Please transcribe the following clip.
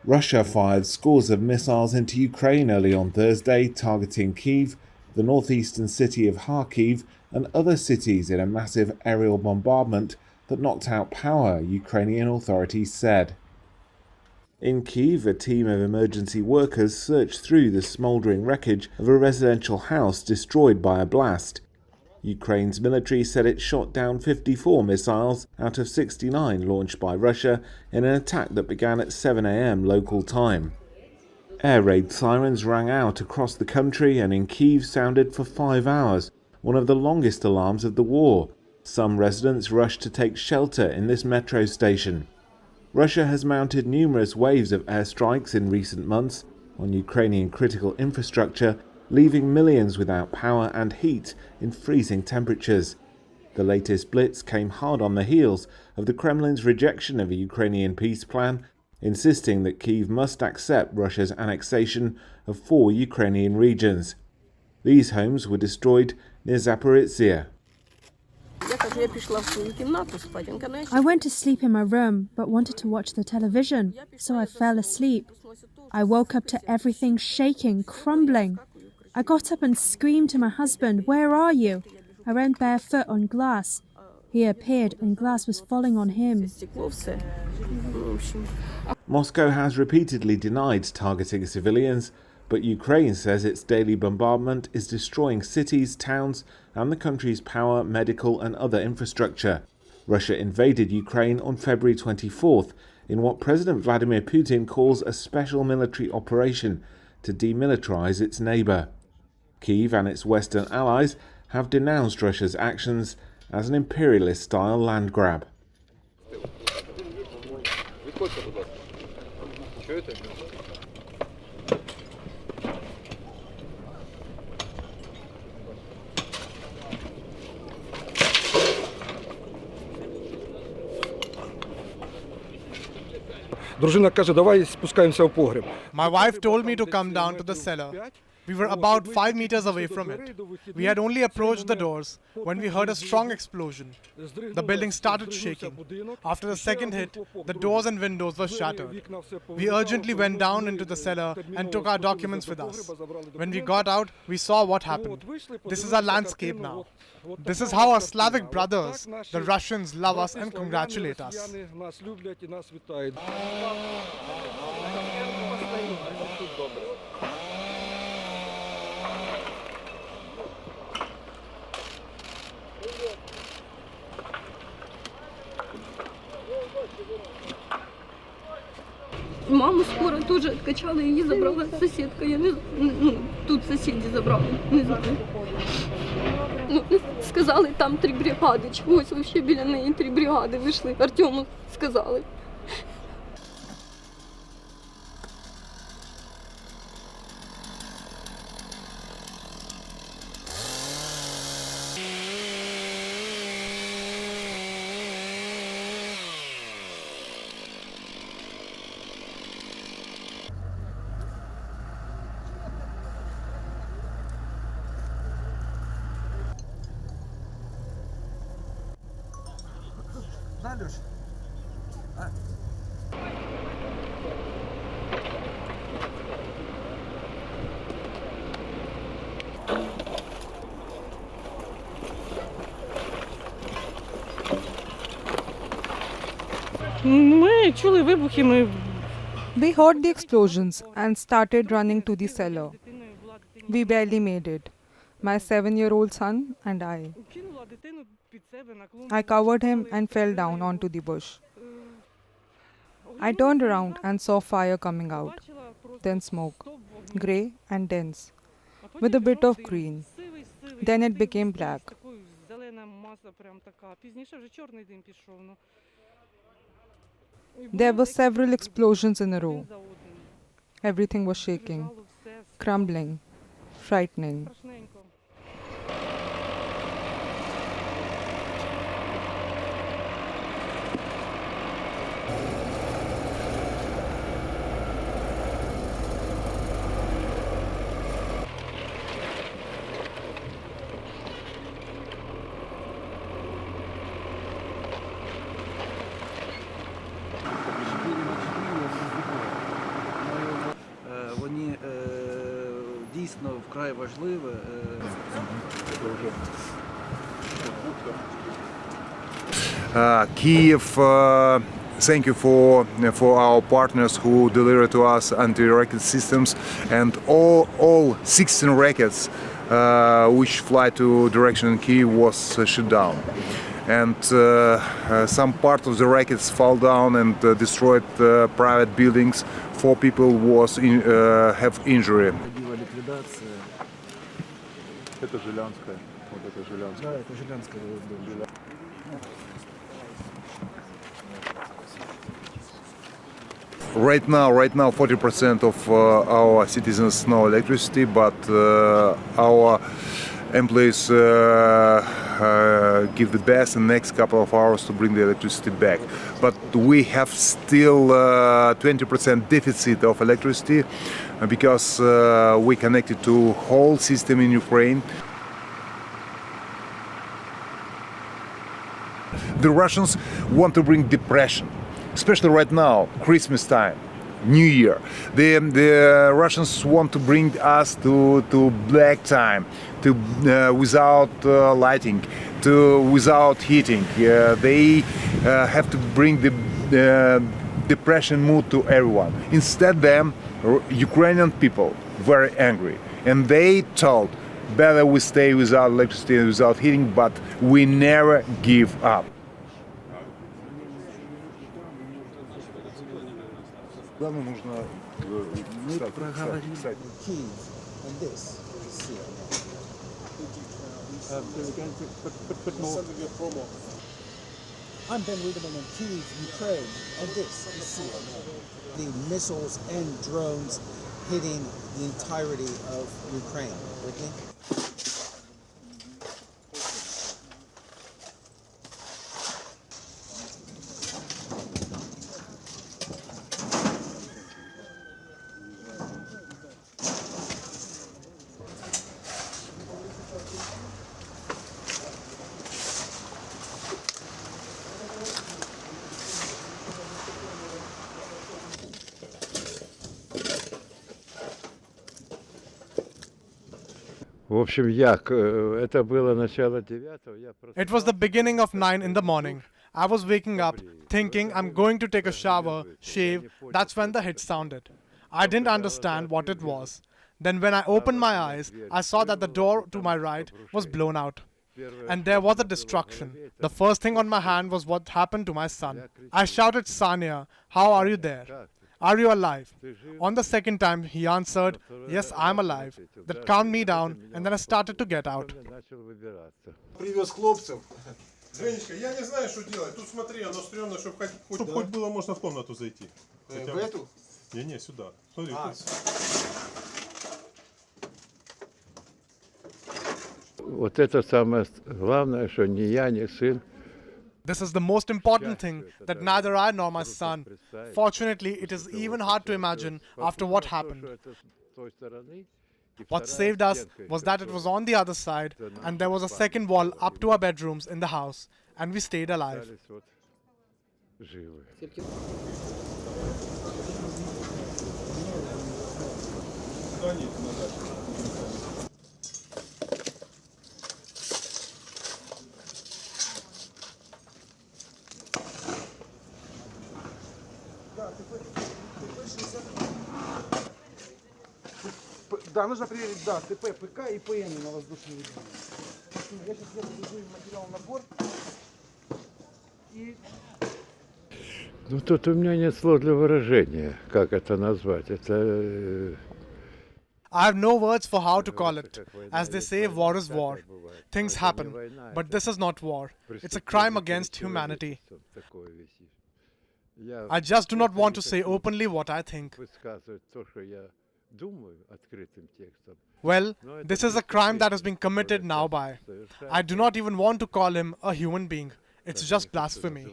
Russia fired scores of missiles into Ukraine early on Thursday, targeting Kyiv, the northeastern city of Kharkiv, and other cities in a massive aerial bombardment that knocked out power, Ukrainian authorities said. In Kyiv, a team of emergency workers searched through the smouldering wreckage of a residential house destroyed by a blast. Ukraine's military said it shot down 54 missiles out of 69 launched by Russia in an attack that began at 7 a.m. local time. Air raid sirens rang out across the country and in Kyiv sounded for 5 hours, one of the longest alarms of the war. Some residents rushed to take shelter in this metro station. Russia has mounted numerous waves of airstrikes in recent months on Ukrainian critical infrastructure, leaving millions without power and heat in freezing temperatures. The latest blitz came hard on the heels of the Kremlin's rejection of a Ukrainian peace plan, insisting that Kyiv must accept Russia's annexation of 4 Ukrainian regions. These homes were destroyed near Zaporizhzhia. I went to sleep in my room, but wanted to watch the television, so I fell asleep. I woke up to everything shaking, crumbling. I got up and screamed to my husband, "Where are you?" I ran barefoot on glass. He appeared and glass was falling on him. Moscow has repeatedly denied targeting civilians, but Ukraine says its daily bombardment is destroying cities, towns, and the country's power, medical, and other infrastructure. Russia invaded Ukraine on February 24th in what President Vladimir Putin calls a special military operation to demilitarize its neighbor. Kyiv and its Western allies have denounced Russia's actions as an imperialist-style land grab. My wife told me to come down to the cellar. We were about 5 meters away from it. We had only approached the doors when we heard a strong explosion. The building started shaking. After the second hit, the doors and windows were shattered. We urgently went down into the cellar and took our documents with us. When we got out, we saw what happened. This is our landscape now. This is how our Slavic brothers, the Russians, love us and congratulate us. Маму скоро тоже откачали, її забрала сусідка. Я не тут сусіди забрали, не знаю. Сказали, там 3 бригади. Чогось вообще біля неї 3 бригади вийшли. Артему сказали. We heard the explosions and started running to the cellar. We barely made it, my 7-year-old son and I. I covered him and fell down onto the bush. I turned around and saw fire coming out, then smoke, grey and dense, with a bit of green. Then it became black. There were several explosions in a row. Everything was shaking, crumbling, frightening. Kyiv, thank you for our partners who deliver to us anti-rocket systems and all 16 rockets which fly to direction Kyiv was shot down. And some part of the rockets fell down and destroyed private buildings. 4 people have injury. Right now, 40% of our citizens no electricity, but our employees give the best in the next couple of hours to bring the electricity back. But we have still 20% deficit of electricity because we connected to whole system in Ukraine. The Russians want to bring depression, especially right now, Christmas time, New Year. The Russians want to bring us to black time, to without lighting, without heating. They have to bring the depression mood to everyone. Instead, Ukrainian people very angry, and they told, better we stay without electricity and without heating, but we never give up. Unbelievable in Kyiv, Ukraine, and this is CNN. The missiles and drones hitting the entirety of Ukraine. Ricky? It was the beginning of 9 in the morning. I was waking up, thinking I'm going to take a shower, shave. That's when the hit sounded. I didn't understand what it was. Then when I opened my eyes, I saw that the door to my right was blown out. And there was a destruction. The first thing on my hand was what happened to my son. I shouted, "Sania, how are you there? Are you alive?" On the second time, he answered, "Yes, I'm alive." That calmed me down, and then I started to get out. Привез хлопцев. Женечка, я не знаю, что делать. Тут смотри, оно стрёмно, чтобы хоть было можно в комнату зайти. В эту? Не, сюда. Смотри. Вот это самое главное, что ни я, ни сын. This is the most important thing, that neither I nor my son. Fortunately, it is even hard to imagine after what happened. What saved us was that it was on the other side, and there was a second wall up to our bedrooms in the house, and we stayed alive. Да, нужно проверить, да, ТП, ПК и ПН на воздушный режим. Я сейчас выгружу материал на борт. И... Ну, тут у меня нет слов для выражения, как это назвать. Это... I have no words for how to call it. As they say, war is war. Things happen. But this is not war. It's a crime against humanity. I just do not want to say openly what I think. Well, this is a crime that has been committed now by. I do not even want to call him a human being. It's just blasphemy.